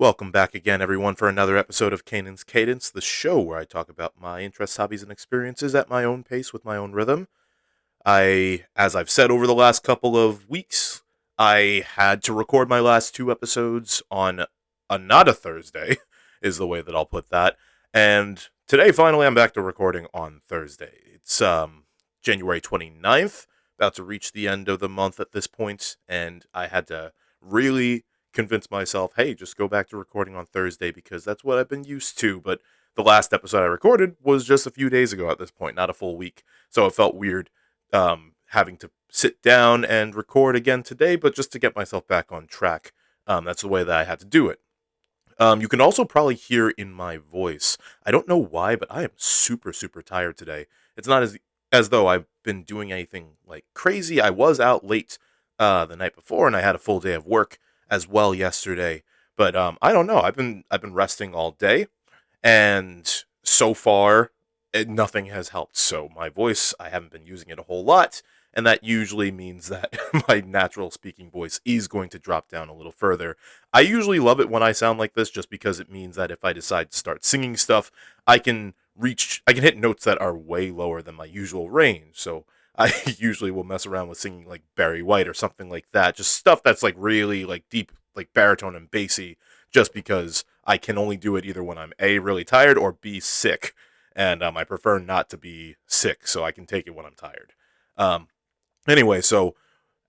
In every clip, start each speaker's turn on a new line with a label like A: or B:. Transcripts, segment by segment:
A: Welcome back again, everyone, for another episode of Kanan's Cadence, the show where I talk about my interests, hobbies, and experiences at my own pace with my own rhythm. As I've said over the last couple of weeks, I had to record my last two episodes on not a Thursday, is the way that I'll put that. And today, finally, I'm back to recording on Thursday. It's January 29th, about to reach the end of the month at this point, and I had to really convince myself, hey, just go back to recording on Thursday because that's what I've been used to. But the last episode I recorded was just a few days ago at this point, not a full week. So it felt weird having to sit down and record again today, but just to get myself back on track. That's the way that I had to do it. You can also probably hear in my voice. I don't know why, but I am super, super tired today. It's not as though I've been doing anything like crazy. I was out late the night before, and I had a full day of work as well yesterday. But I don't know. I've been resting all day, and so far, nothing has helped. So my voice, I haven't been using it a whole lot, and that usually means that my natural speaking voice is going to drop down a little further. I usually love it when I sound like this, just because it means that if I decide to start singing stuff, I can hit notes that are way lower than my usual range. So I usually will mess around with singing like Barry White or something like that, just stuff that's like really like deep, like baritone and bassy, just because I can only do it either when I'm A, really tired, or B, sick. And I prefer not to be sick, so I can take it when I'm tired. Um, anyway, so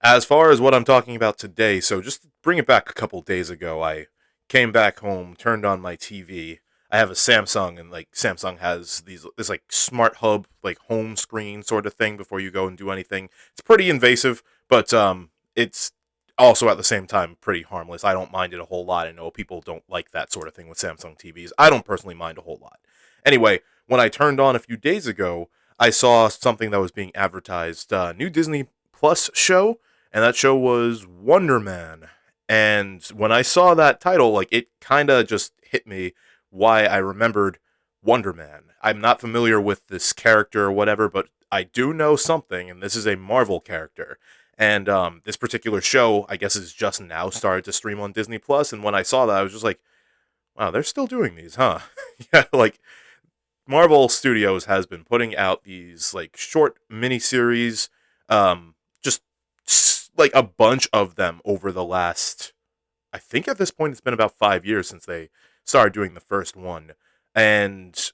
A: as far as what I'm talking about today, so just to bring it back a couple days ago, I came back home, turned on my TV. I have a Samsung, and like Samsung has this like smart hub, like home screen sort of thing before you go and do anything. It's pretty invasive, but it's also at the same time pretty harmless. I don't mind it a whole lot. I know people don't like that sort of thing with Samsung TVs. I don't personally mind a whole lot. Anyway, when I turned on a few days ago, I saw something that was being advertised, new Disney Plus show, and that show was Wonder Man. And when I saw that title, like it kind of just hit me why I remembered Wonder Man. I'm not familiar with this character or whatever, but I do know something, and this is a Marvel character. And this particular show, I guess, is just now started to stream on Disney Plus. And when I saw that, I was just like, "Wow, they're still doing these, huh?" Yeah, like Marvel Studios has been putting out these like short miniseries, just like a bunch of them over the last. I think at this point it's been about 5 years since they started doing the first one, and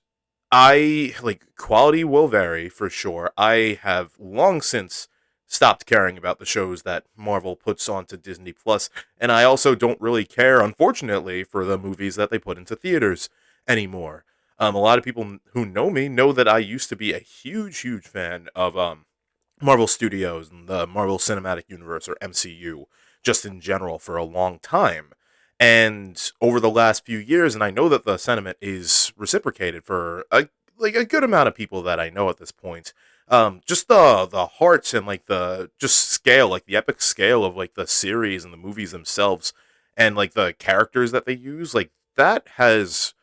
A: I like quality will vary for sure. I have long since stopped caring about the shows that Marvel puts onto Disney Plus, and I also don't really care, unfortunately, for the movies that they put into theaters anymore. A lot of people who know me know that I used to be a huge, huge fan of Marvel Studios and the Marvel Cinematic Universe, or MCU, just in general for a long time. And over the last few years, and I know that the sentiment is reciprocated for a good amount of people that I know at this point. Just the hearts and like the just scale, like the epic scale of like the series and the movies themselves, and like the characters that they use, like that has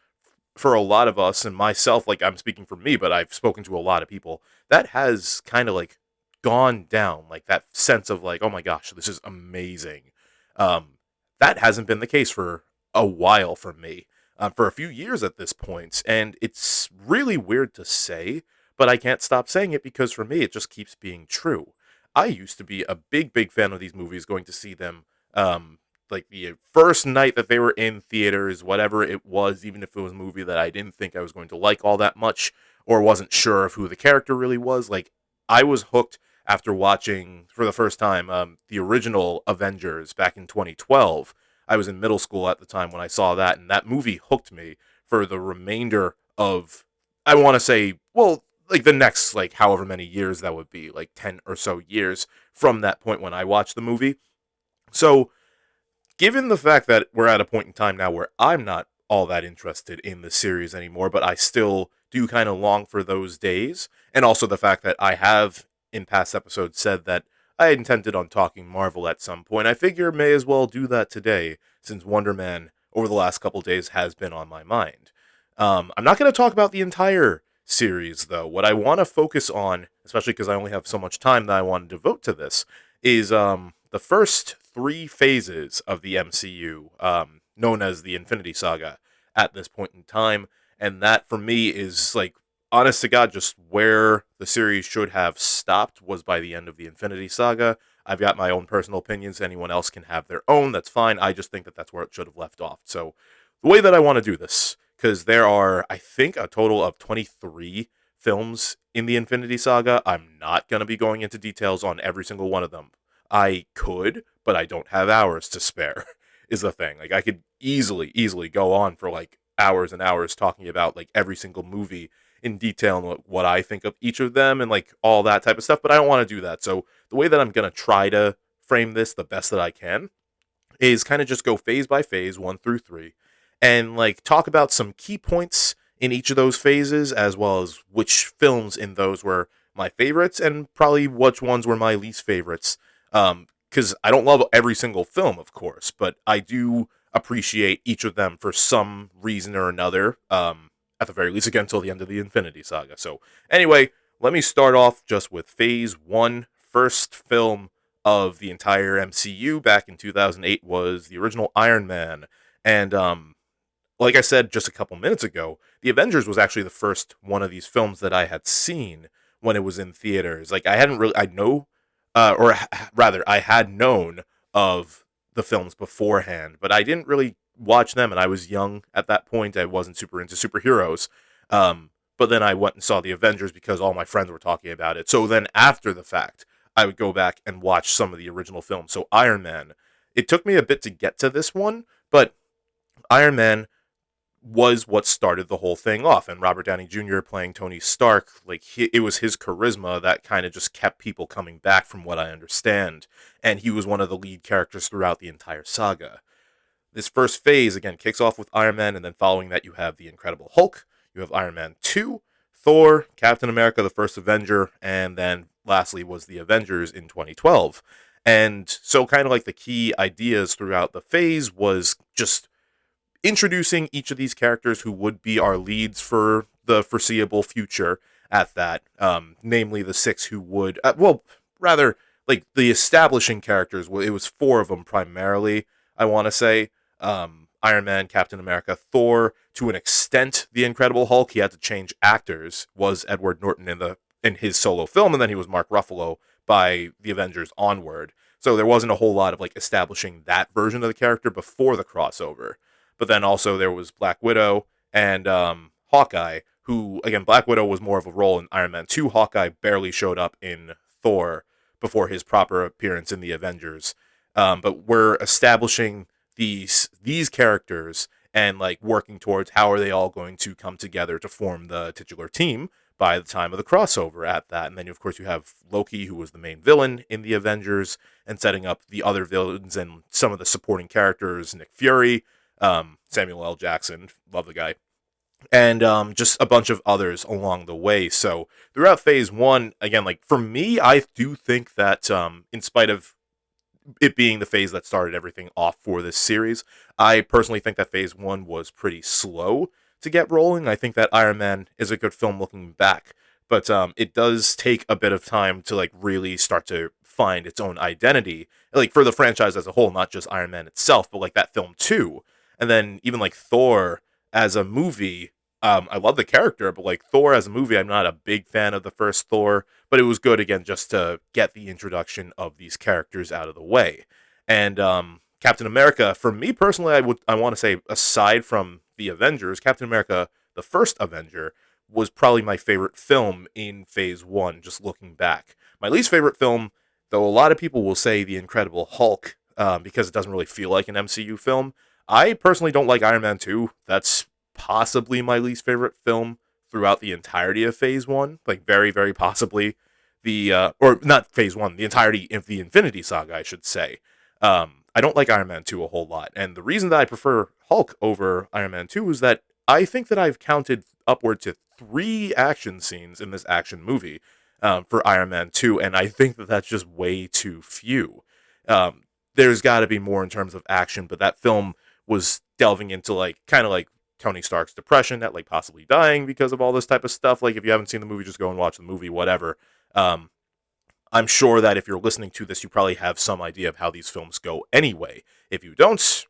A: for a lot of us and myself, like I'm speaking for me, but I've spoken to a lot of people, that has kind of like gone down, like that sense of like, oh my gosh, this is amazing. Um, that hasn't been the case for a while for me, for a few years at this point, and it's really weird to say, but I can't stop saying it because for me, it just keeps being true. I used to be a big, big fan of these movies, going to see them like the first night that they were in theaters, whatever it was, even if it was a movie that I didn't think I was going to like all that much or wasn't sure of who the character really was. Like I was hooked after watching for the first time the original Avengers back in 2012. I was in middle school at the time when I saw that, and that movie hooked me for the remainder of, I want to say, well, like the next like however many years that would be, like 10 or so years from that point when I watched the movie. So given the fact that we're at a point in time now where I'm not all that interested in the series anymore, but I still do kind of long for those days, and also the fact that I have in past episodes said that I intended on talking Marvel at some point, I figure may as well do that today since Wonder Man over the last couple days has been on my mind. I'm not going to talk about the entire series though. What I want to focus on, especially because I only have so much time that I want to devote to this, is the first three phases of the MCU. known as the Infinity Saga at this point in time. And that for me is like, honest to God, just where the series should have stopped was by the end of the Infinity Saga. I've got my own personal opinions. Anyone else can have their own. That's fine. I just think that that's where it should have left off. So, the way that I want to do this, because there are, I think, a total of 23 films in the Infinity Saga. I'm not going to be going into details on every single one of them. I could, but I don't have hours to spare, is the thing. Like, I could easily go on for like hours and hours talking about like every single movie in detail and what I think of each of them and like all that type of stuff, but I don't want to do that. So, the way that I'm going to try to frame this the best that I can is kind of just go phase by phase, 1 through 3, and like talk about some key points in each of those phases, as well as which films in those were my favorites and probably which ones were my least favorites. Because I don't love every single film, of course, but I do appreciate each of them for some reason or another. At the very least, again, until the end of the Infinity Saga. So, anyway, let me start off just with phase one. First film of the entire MCU back in 2008 was the original Iron Man. And like I said just a couple minutes ago, The Avengers was actually the first one of these films that I had seen when it was in theaters. Like I hadn't really, I know, rather, I had known of the films beforehand, but I didn't really watch them, and I was young at that point. I wasn't super into superheroes. But then I went and saw The Avengers because all my friends were talking about it. So then after the fact, I would go back and watch some of the original films. So Iron Man, it took me a bit to get to this one, but Iron Man was what started the whole thing off. And Robert Downey Jr. playing Tony Stark, like it was his charisma that kind of just kept people coming back, from what I understand. And he was one of the lead characters throughout the entire saga. This first phase again kicks off with Iron Man, and then following that you have the Incredible Hulk, you have Iron Man 2, Thor, Captain America, the First Avenger, and then lastly was the Avengers in 2012. And so kind of like the key ideas throughout the phase was just introducing each of these characters who would be our leads for the foreseeable future at that, namely the six who would, rather, like the establishing characters, it was four of them primarily, I want to say. Iron Man, Captain America, Thor, to an extent, the Incredible Hulk. He had to change actors, was Edward Norton in his solo film, and then he was Mark Ruffalo by the Avengers onward. So there wasn't a whole lot of like establishing that version of the character before the crossover. But then also there was Black Widow and Hawkeye, who, again, Black Widow was more of a role in Iron Man 2. Hawkeye barely showed up in Thor before his proper appearance in the Avengers. But we're establishing these characters and like working towards how are they all going to come together to form the titular team by the time of the crossover at that. And then, of course, you have Loki, who was the main villain in the Avengers, and setting up the other villains and some of the supporting characters, Nick Fury, Samuel L. Jackson, love the guy, and just a bunch of others along the way. So throughout phase one, again, like for me, I do think that in spite of it being the phase that started everything off for this series, I personally think that phase one was pretty slow to get rolling. I think that Iron Man is a good film looking back, but it does take a bit of time to like really start to find its own identity, like for the franchise as a whole, not just Iron Man itself, but like that film too. And then even like Thor as a movie, I love the character, but like Thor as a movie, I'm not a big fan of the first Thor, but it was good again just to get the introduction of these characters out of the way. And Captain America, for me personally, I want to say aside from the Avengers, Captain America, the first Avenger, was probably my favorite film in phase one, just looking back. My least favorite film, though a lot of people will say The Incredible Hulk, because it doesn't really feel like an MCU film. I personally don't like Iron Man 2. That's possibly my least favorite film throughout the entirety of phase one. Like, very, very possibly or not phase one, the entirety of the Infinity Saga, I should say. I don't like Iron Man 2 a whole lot. And the reason that I prefer Hulk over Iron Man 2 is that I think that I've counted upward to 3 action scenes in this action movie for Iron Man 2, and I think that that's just way too few. There's got to be more in terms of action, but that film was delving into like kind of like Tony Stark's depression at like possibly dying because of all this type of stuff. Like if you haven't seen the movie, just go and watch the movie, whatever. Um, I'm sure that if you're listening to this, you probably have some idea of how these films go anyway. If you don't,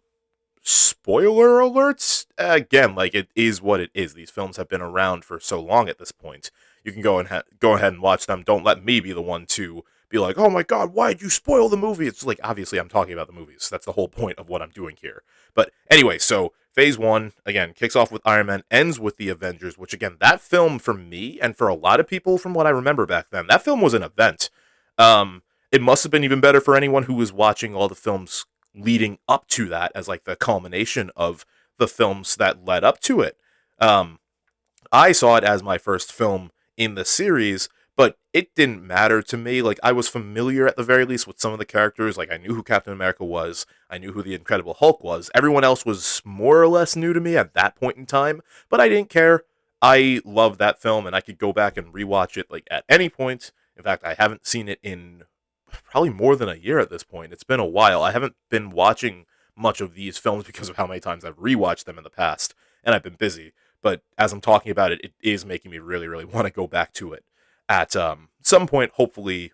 A: spoiler alerts. Again, like, it is what it is. These films have been around for so long at this point. You can go ahead and watch them. Don't let me be the one to be like, oh my god, why'd you spoil the movie? It's like, obviously I'm talking about the movies. That's the whole point of what I'm doing here. But anyway, so Phase 1, again, kicks off with Iron Man, ends with the Avengers, which, again, that film for me and for a lot of people from what I remember back then, that film was an event. It must have been even better for anyone who was watching all the films leading up to that as like the culmination of the films that led up to it. Um, I saw it as my first film in the series, but it didn't matter to me. Like, I was familiar at the very least with some of the characters. Like, I knew who Captain America was. I knew who the Incredible Hulk was. Everyone else was more or less new to me at that point in time, but I didn't care. I loved that film, and I could go back and rewatch it like at any point. In fact, I haven't seen it in probably more than a year at this point. It's been a while. I haven't been watching much of these films because of how many times I've rewatched them in the past, and I've been busy. But as I'm talking about it, it is making me really, really want to go back to it at some point. Hopefully,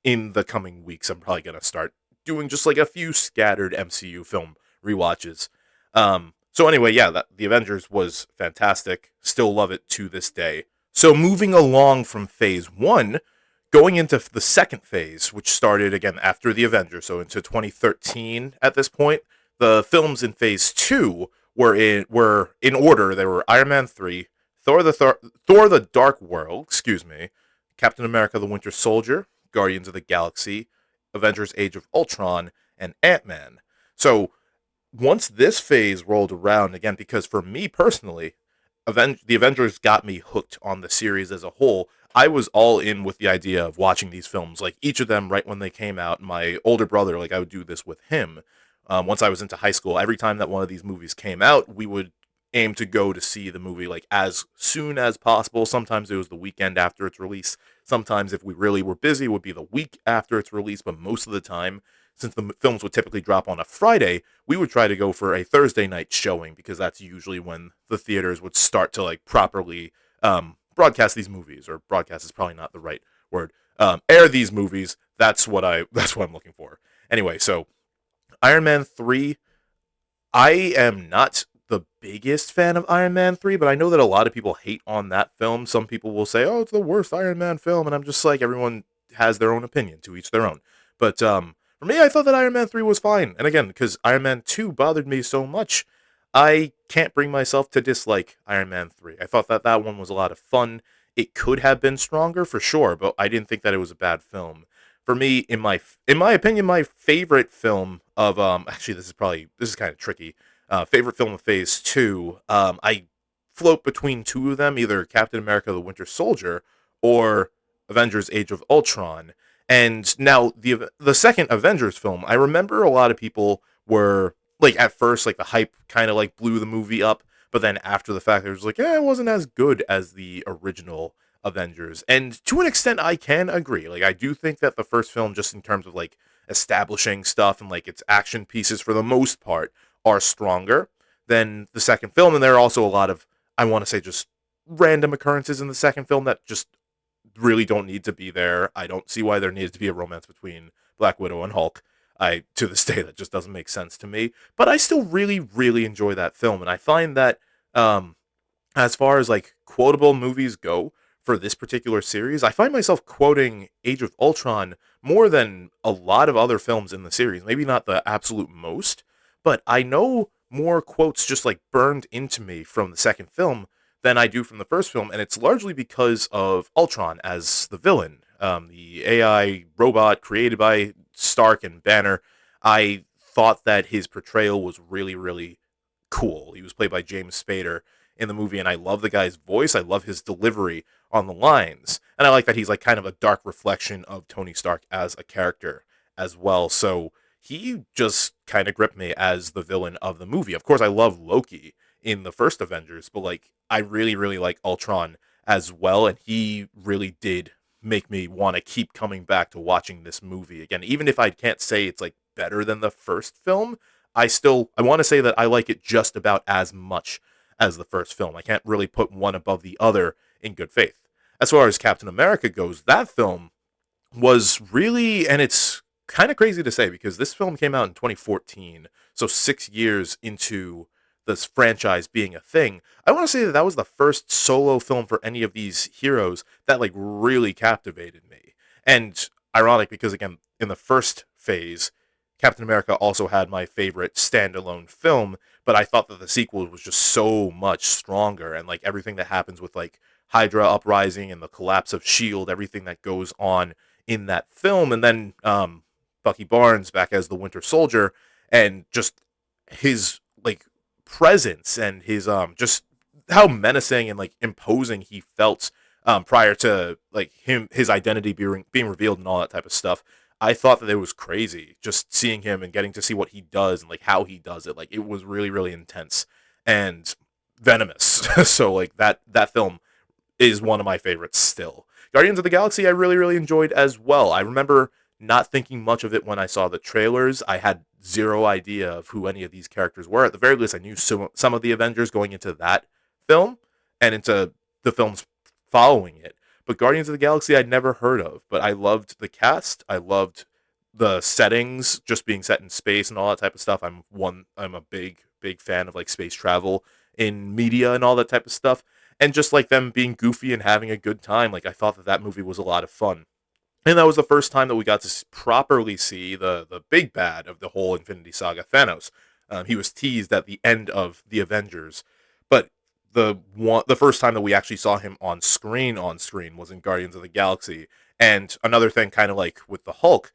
A: in the coming weeks, I'm probably gonna start doing just like a few scattered MCU film rewatches. So anyway, yeah, the Avengers was fantastic. Still love it to this day. So moving along from Phase 1, going into the second phase, which started again after the Avengers, so into 2013 at this point, the films in Phase 2 were in order. They were Iron Man 3, Thor the Dark World, excuse me, Captain America the Winter Soldier, Guardians of the Galaxy, Avengers Age of Ultron, and Ant-Man. So once this phase rolled around, again, because for me personally, the Avengers got me hooked on the series as a whole. I was all in with the idea of watching these films, like each of them right when they came out. My older brother, like I would do this with him. Once I was into high school, every time that one of these movies came out, we would aim to go to see the movie like as soon as possible. Sometimes it was the weekend after its release. Sometimes, if we really were busy, it would be the week after its release. But most of the time, since the films would typically drop on a Friday, we would try to go for a Thursday night showing because that's usually when the theaters would start to like properly broadcast these movies. Or broadcast is probably not the right word. Air these movies. That's what I'm looking for. Anyway, so Iron Man 3, I am not the biggest fan of Iron Man 3, but I know that a lot of people hate on that film. Some people will say, oh, it's the worst Iron Man film, and I'm just like, everyone has their own opinion, to each their own. But for me, I thought that Iron Man 3 was fine. And again, because Iron Man 2 bothered me so much, I can't bring myself to dislike Iron Man 3. I thought that that one was a lot of fun. It could have been stronger for sure, but I didn't think that it was a bad film. For me, in my opinion, my favorite film of actually this is kind of tricky. Favorite film of Phase 2. I float between two of them, either Captain America: The Winter Soldier or Avengers: Age of Ultron. And now the second Avengers film, I remember a lot of people were like at first like the hype kind of like blew the movie up, but then after the fact, it was like, it wasn't as good as the original Avengers. And to an extent, I can agree. Like, I do think that the first film, just in terms of like establishing stuff and like its action pieces for the most part, are stronger than the second film. And there are also a lot of, I want to say, just random occurrences in the second film that just really don't need to be there. I don't see why there needed to be a romance between Black Widow and Hulk. To this day, that just doesn't make sense to me. But I still really, really enjoy that film. And I find that, as far as like quotable movies go for this particular series, I find myself quoting Age of Ultron more than a lot of other films in the series. Maybe not the absolute most, but I know more quotes just like burned into me from the second film than I do from the first film, and it's largely because of Ultron as the villain, the AI robot created by Stark and Banner. I thought that his portrayal was really, really cool. He was played by James Spader in the movie, and I love the guy's voice. I love his delivery on the lines, and I like that he's like kind of a dark reflection of Tony Stark as a character as well. So he just kind of gripped me as the villain of the movie. Of course, I love Loki in the first Avengers, but like I really, really like Ultron as well, and he really did make me want to keep coming back to watching this movie again. Even if I can't say it's like better than the first film, I want to say that I like it just about as much as the first film. I can't really put one above the other in good faith. As far as Captain America goes, that film was really, and it's kind of crazy to say because this film came out in 2014, so 6 years into this franchise being a thing. I want to say that that was the first solo film for any of these heroes that like really captivated me. And ironic because again, in the first phase, Captain America also had my favorite standalone film, but I thought that the sequel was just so much stronger and like everything that happens with like Hydra uprising and the collapse of Shield, everything that goes on in that film, and then Bucky Barnes back as the Winter Soldier, and just his like presence and his just how menacing and like imposing he felt prior to like his identity being revealed and all that type of stuff. I thought that it was crazy just seeing him and getting to see what he does and like how he does it. Like it was really really intense and venomous. So like that film is one of my favorites still. Guardians of the Galaxy I really really enjoyed as well. I remember not thinking much of it when I saw the trailers. I had zero idea of who any of these characters were. At the very least, I knew some of the Avengers going into that film and into the films following it. But Guardians of the Galaxy I'd never heard of. But I loved the cast. I loved the settings, just being set in space and all that type of stuff. I'm a big fan of like space travel in media and all that type of stuff. And just like them being goofy and having a good time, like I thought that that movie was a lot of fun. And that was the first time that we got to properly see the big bad of the whole Infinity Saga, Thanos. He was teased at the end of the Avengers, but the first time that we actually saw him on screen was in Guardians of the Galaxy. And another thing, kind of like with the Hulk,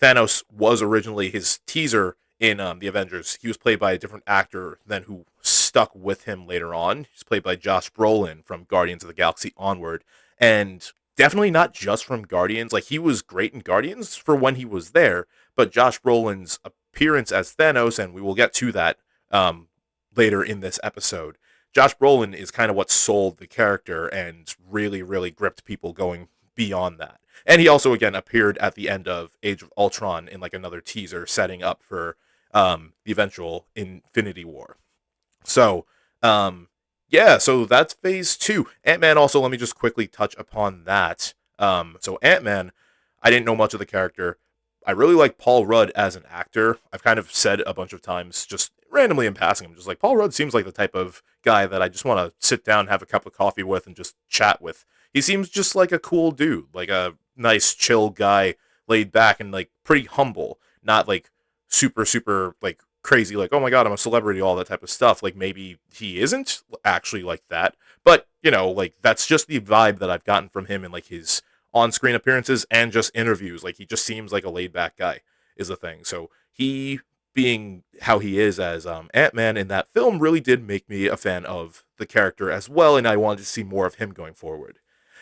A: Thanos was originally his teaser in the Avengers. He was played by a different actor than who stuck with him later on. He's played by Josh Brolin from Guardians of the Galaxy onward, and definitely not just from Guardians. Like he was great in Guardians for when he was there, but Josh Brolin's appearance as Thanos, and we will get to that later in this episode. Josh Brolin is kind of what sold the character and really, really gripped people going beyond that. And he also again appeared at the end of Age of Ultron in like another teaser setting up for the eventual Infinity War. So, yeah, so that's phase two. Ant-Man also, let me just quickly touch upon that. So Ant-Man, I didn't know much of the character. I really like Paul Rudd as an actor. I've kind of said a bunch of times, just randomly in passing, I'm just like, Paul Rudd seems like the type of guy that I just want to sit down, have a cup of coffee with, and just chat with. He seems just like a cool dude, like a nice, chill guy, laid back and like pretty humble, not like super like crazy, like, oh my god, I'm a celebrity, all that type of stuff. Like maybe he isn't actually like that, but you know, like that's just the vibe that I've gotten from him in like his on-screen appearances and just interviews. Like he just seems like a laid-back guy is the thing. So he being how he is as Ant-Man in that film really did make me a fan of the character as well, and I wanted to see more of him going forward.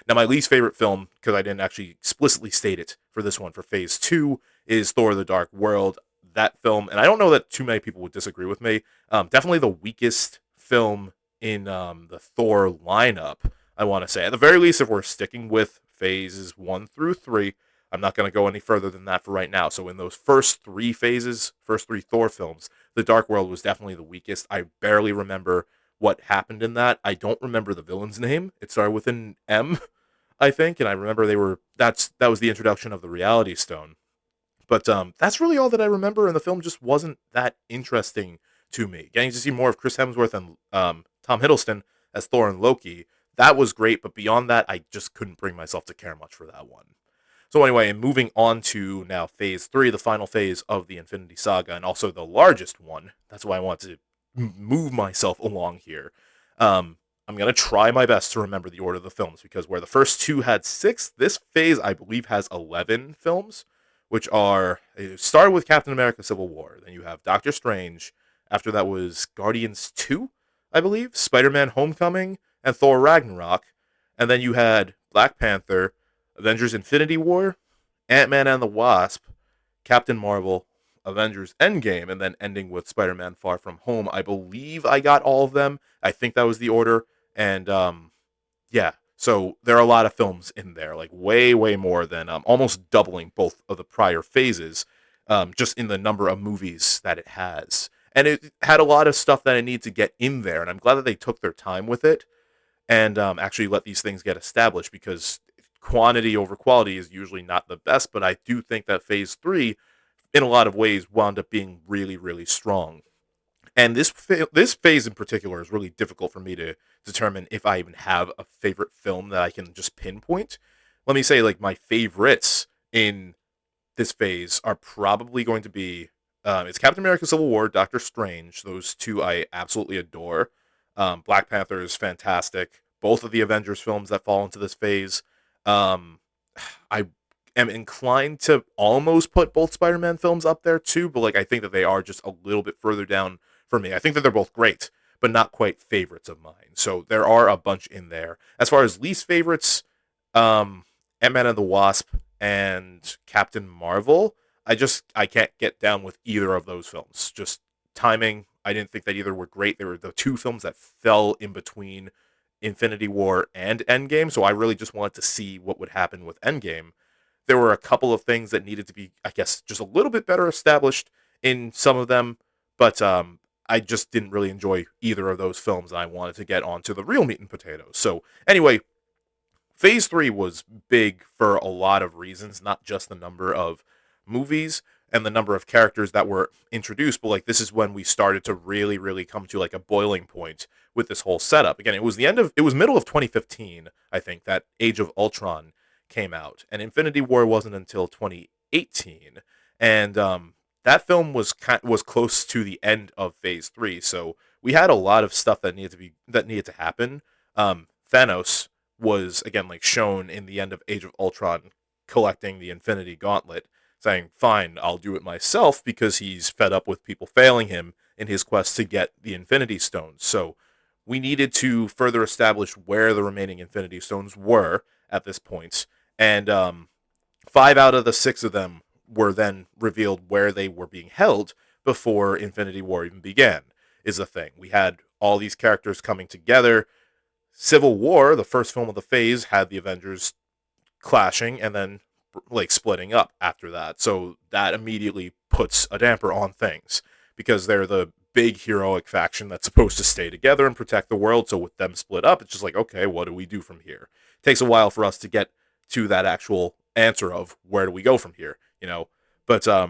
A: Now, my least favorite film, because I didn't actually explicitly state it for this one for Phase 2, is Thor the Dark World. That film, and I don't know that too many people would disagree with me, definitely the weakest film in the Thor lineup, I want to say. At the very least, if we're sticking with phases 1 through 3, I'm not going to go any further than that for right now. So in those first three phases, first three Thor films, The Dark World was definitely the weakest. I barely remember what happened in that. I don't remember the villain's name. It started with an M, I think, and I remember that was the introduction of the Reality Stone. But that's really all that I remember, and the film just wasn't that interesting to me. Getting to see more of Chris Hemsworth and Tom Hiddleston as Thor and Loki, that was great, but beyond that, I just couldn't bring myself to care much for that one. So anyway, moving on to now phase 3, the final phase of the Infinity Saga, and also the largest one. That's why I want to move myself along here. I'm going to try my best to remember the order of the films, because where the first two had 6, this phase, I believe, has 11 films, which are, it started with Captain America Civil War. Then you have Doctor Strange. After that was Guardians 2, I believe, Spider-Man Homecoming, and Thor Ragnarok. And then you had Black Panther, Avengers Infinity War, Ant-Man and the Wasp, Captain Marvel, Avengers Endgame, and then ending with Spider-Man Far From Home. I believe I got all of them. I think that was the order. And yeah, so there are a lot of films in there, like way more than almost doubling both of the prior phases, just in the number of movies that it has. And it had a lot of stuff that it needed to get in there, and I'm glad that they took their time with it and actually let these things get established, because quantity over quality is usually not the best, but I do think that Phase 3, in a lot of ways, wound up being really, really strong. And this phase in particular is really difficult for me to determine if I even have a favorite film that I can just pinpoint. Let me say, like, my favorites in this phase are probably going to be it's Captain America: Civil War, Doctor Strange. Those two I absolutely adore. Black Panther is fantastic. Both of the Avengers films that fall into this phase. Um, I am inclined to almost put both Spider-Man films up there too, but like I think that they are just a little bit further down for me. I think that they're both great, but not quite favorites of mine. So there are a bunch in there. As far as least favorites, Ant-Man and the Wasp and Captain Marvel, I can't get down with either of those films. Just timing. I didn't think that either were great. They were the two films that fell in between Infinity War and Endgame, so I really just wanted to see what would happen with Endgame. There were a couple of things that needed to be, I guess, just a little bit better established in some of them, but I just didn't really enjoy either of those films, and I wanted to get onto the real meat and potatoes. So anyway, Phase 3 was big for a lot of reasons, not just the number of movies and the number of characters that were introduced, but like this is when we started to really, really come to like a boiling point with this whole setup. Again, it was middle of 2015, I think, that Age of Ultron came out, and Infinity War wasn't until 2018, and that film was close to the end of Phase 3, so we had a lot of stuff that needed to happen. Thanos was again like shown in the end of Age of Ultron collecting the Infinity Gauntlet, saying, "Fine, I'll do it myself," because he's fed up with people failing him in his quest to get the Infinity Stones. So we needed to further establish where the remaining Infinity Stones were at this point, and five out of the six of them were then revealed where they were being held before Infinity War even began. Is the thing we had all these characters coming together. Civil War, the first film of the phase, had the Avengers clashing and then like splitting up after that. So that immediately puts a damper on things because they're the big heroic faction that's supposed to stay together and protect the world. So with them split up, it's just like, okay, what do we do from here? It takes a while for us to get to that actual answer of where do we go from here, you know? But let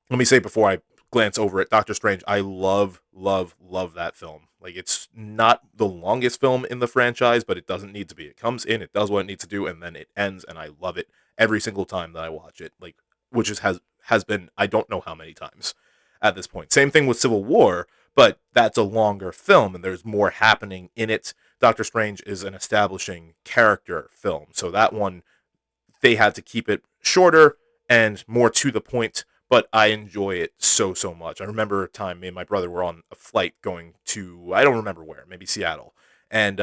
A: me say before I glance over it, Doctor Strange, I love, love, love that film. Like, it's not the longest film in the franchise, but it doesn't need to be. It comes in, it does what it needs to do, and then it ends, and I love it every single time that I watch it. Like, which has been I don't know how many times at this point. Same thing with Civil War, but that's a longer film, and there's more happening in it. Doctor Strange is an establishing character film, so that one they had to keep it shorter and more to the point, but I enjoy it so, so much. I remember a time me and my brother were on a flight going to, I don't remember where, maybe Seattle. And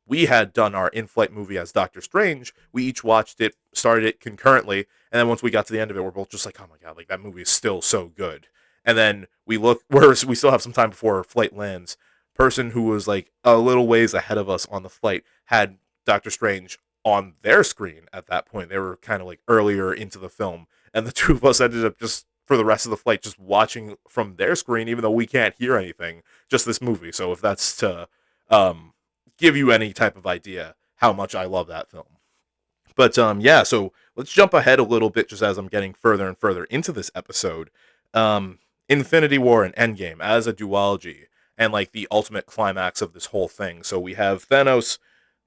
A: we had done our in-flight movie as Doctor Strange. We each watched it, started it concurrently, and then once we got to the end of it, we're both just like, oh my God, like that movie is still so good. And then we still have some time before our flight lands. Person who was like a little ways ahead of us on the flight had Doctor Strange on their screen at that point. They were kind of like earlier into the film, and the two of us ended up just for the rest of the flight just watching from their screen, even though we can't hear anything, just this movie. So if that's to give you any type of idea how much I love that film. But yeah, so let's jump ahead a little bit just as I'm getting further and further into this episode. Infinity War and Endgame as a duology and like the ultimate climax of this whole thing. So we have Thanos,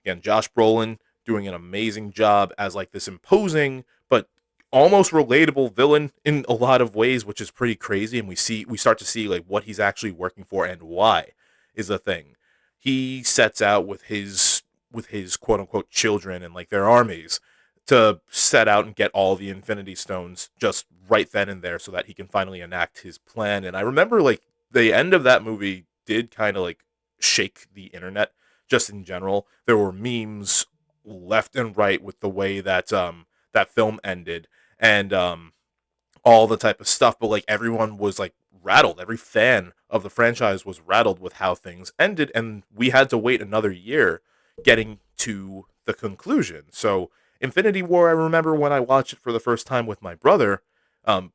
A: again, Josh Brolin doing an amazing job as like this imposing but almost relatable villain in a lot of ways, which is pretty crazy. And we start to see like what he's actually working for and why is the thing. He sets out with his quote unquote children and like their armies to set out and get all the Infinity Stones just right then and there so that he can finally enact his plan. And I remember like the end of that movie did kind of like shake the internet just in general. There were memes left and right with the way that that film ended and all the type of stuff, but like everyone was like rattled. Every fan of the franchise was rattled with how things ended, and we had to wait another year getting to the conclusion. So Infinity War, I remember when I watched it for the first time with my brother,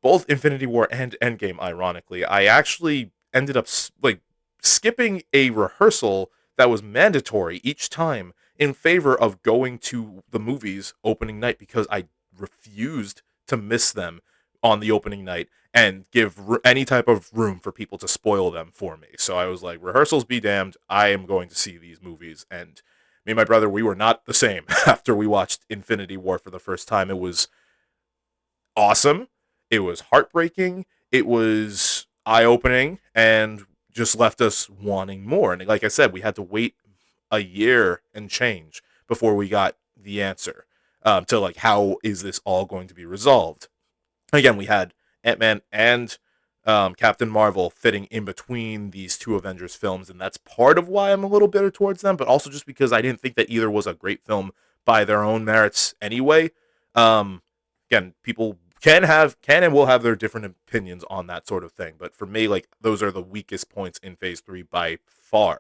A: both Infinity War and Endgame, ironically, I actually ended up like skipping a rehearsal that was mandatory each time in favor of going to the movies opening night because I refused to miss them on the opening night and give any type of room for people to spoil them for me. So I was like, rehearsals be damned. I am going to see these movies. And me and my brother, we were not the same after we watched Infinity War for the first time. It was awesome. It was heartbreaking. It was eye opening and just left us wanting more. And like I said, we had to wait a year and change before we got the answer to like how is this all going to be resolved. Again, we had Ant-Man and Captain Marvel fitting in between these two Avengers films, and that's part of why I'm a little bitter towards them, but also just because I didn't think that either was a great film by their own merits anyway. Um, Again, people can and will have their different opinions on that sort of thing, but for me, like those are the weakest points in Phase 3 by far.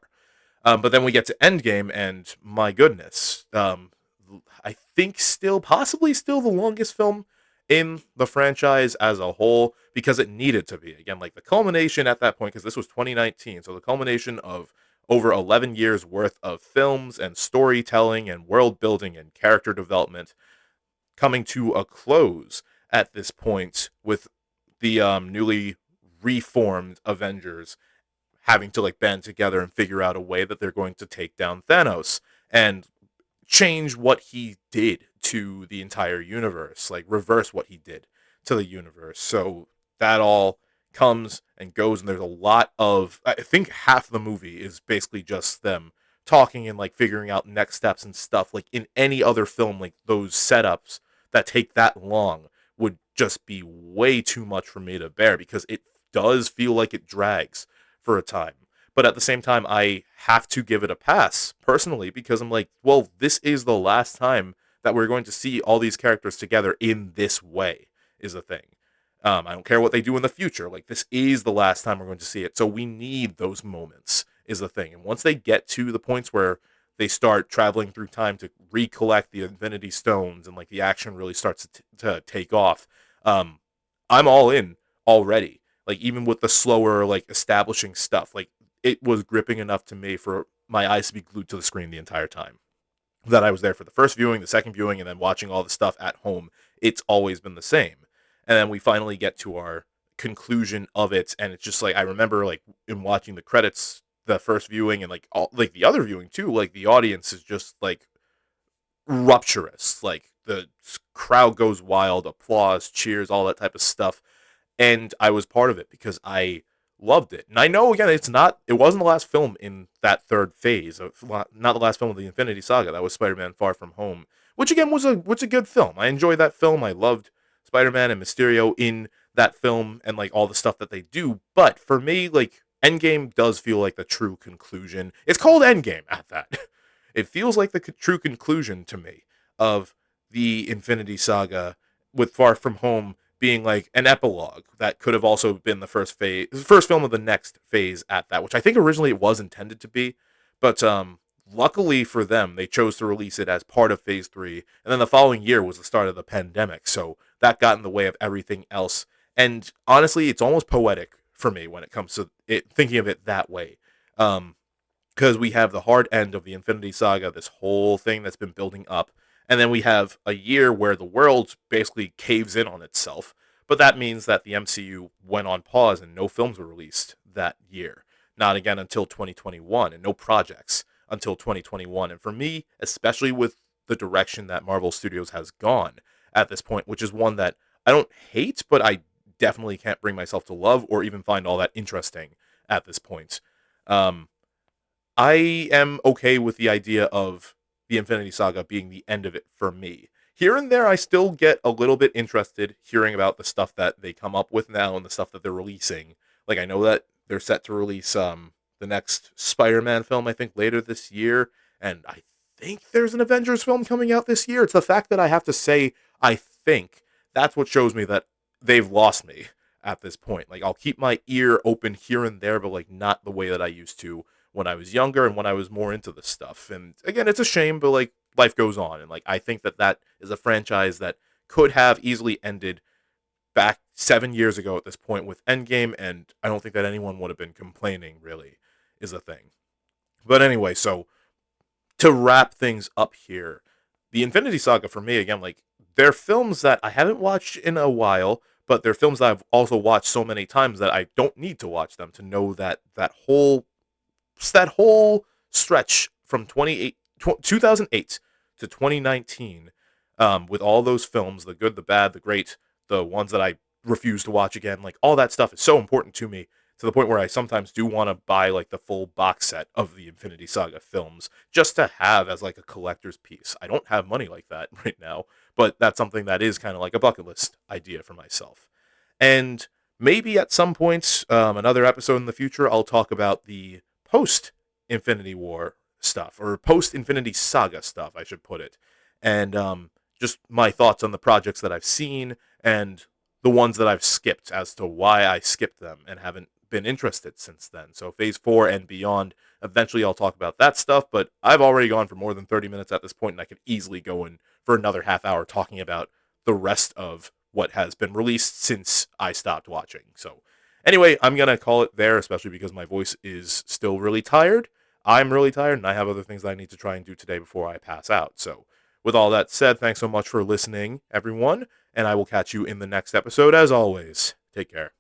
A: But then we get to Endgame, and my goodness, I think possibly still the longest film in the franchise as a whole because it needed to be. Again, like the culmination at that point, because this was 2019, so the culmination of over 11 years worth of films and storytelling and world building and character development coming to a close at this point with the newly reformed Avengers having to like band together and figure out a way that they're going to take down Thanos and change what he did to the entire universe, like reverse what he did to the universe. So that all comes and goes, and there's a lot of, I think half the movie is basically just them talking and like figuring out next steps and stuff. Like in any other film, like those setups that take that long would just be way too much for me to bear because it does feel like it drags for a time. But at the same time, I have to give it a pass personally because I'm like, well, this is the last time that we're going to see all these characters together in this way, is the thing. I don't care what they do in the future. Like, this is the last time we're going to see it. So we need those moments, is the thing. And once they get to the points where they start traveling through time to recollect the Infinity Stones and, like, the action really starts to take off, um, I'm all in already. Like, even with the slower, like, establishing stuff, like, it was gripping enough to me for my eyes to be glued to the screen the entire time. That I was there for the first viewing, the second viewing, and then watching all the stuff at home. It's always been the same. And then we finally get to our conclusion of it, and it's just like I remember like in watching the credits, the first viewing, and like all like the other viewing too. Like the audience is just like rupturous. Like the crowd goes wild, applause, cheers, all that type of stuff, and I was part of it because I loved it. And I know again, it wasn't the last film in that third phase, not the last film of the Infinity Saga. That was Spider-Man: Far From Home, which again was a good film. I enjoyed that film. I loved Spider-Man and Mysterio in that film and like all the stuff that they do. But for me, like Endgame does feel like the true conclusion. It's called Endgame at that. It feels like the true conclusion to me of the Infinity Saga, with Far From Home being like an epilogue that could have also been the first film of the next phase at that, which I think originally it was intended to be, but luckily for them, they chose to release it as part of Phase 3, and then the following year was the start of the pandemic, so that got in the way of everything else. And honestly, it's almost poetic for me when it comes to it, thinking of it that way. Because we have the hard end of the Infinity Saga, this whole thing that's been building up, and then we have a year where the world basically caves in on itself. But that means that the MCU went on pause and no films were released that year. Not again until 2021, and no projects until 2021. And for me, especially with the direction that Marvel Studios has gone at this point, which is one that I don't hate, but I definitely can't bring myself to love or even find all that interesting at this point. Um, I am okay with the idea of the Infinity Saga being the end of it for me. Here and there, I still get a little bit interested hearing about the stuff that they come up with now and the stuff that they're releasing. Like, I know that they're set to release the next Spider-Man film, I think, later this year, and I think there's an Avengers film coming out this year. It's the fact that I have to say, I think, that's what shows me that they've lost me at this point. Like, I'll keep my ear open here and there, but, like, not the way that I used to when I was younger and when I was more into this stuff. And again, it's a shame, but like life goes on. And like I think that that is a franchise that could have easily ended back 7 years ago at this point with Endgame, and I don't think that anyone would have been complaining. Really, is a thing. But anyway, so to wrap things up here, the Infinity Saga for me, again, like, they're films that I haven't watched in a while, but they're films that I've also watched so many times that I don't need to watch them to know that whole stretch from 2008 to 2019, with all those films, the good, the bad, the great, the ones that I refuse to watch again, like, all that stuff is so important to me, to the point where I sometimes do want to buy like the full box set of the Infinity Saga films just to have as like a collector's piece. I don't have money like that right now, but that's something that is kind of like a bucket list idea for myself. And maybe at some point, another episode in the future, I'll talk about the post Infinity War stuff, or post Infinity Saga stuff, I should put it, and just my thoughts on the projects that I've seen and the ones that I've skipped as to why I skipped them and haven't been interested since then. So Phase 4 and beyond, eventually I'll talk about that stuff, but I've already gone for more than 30 minutes at this point, and I could easily go in for another half hour talking about the rest of what has been released since I stopped watching. So anyway, I'm going to call it there, especially because my voice is still really tired. I'm really tired, and I have other things that I need to try and do today before I pass out. So with all that said, thanks so much for listening, everyone, and I will catch you in the next episode as always. Take care.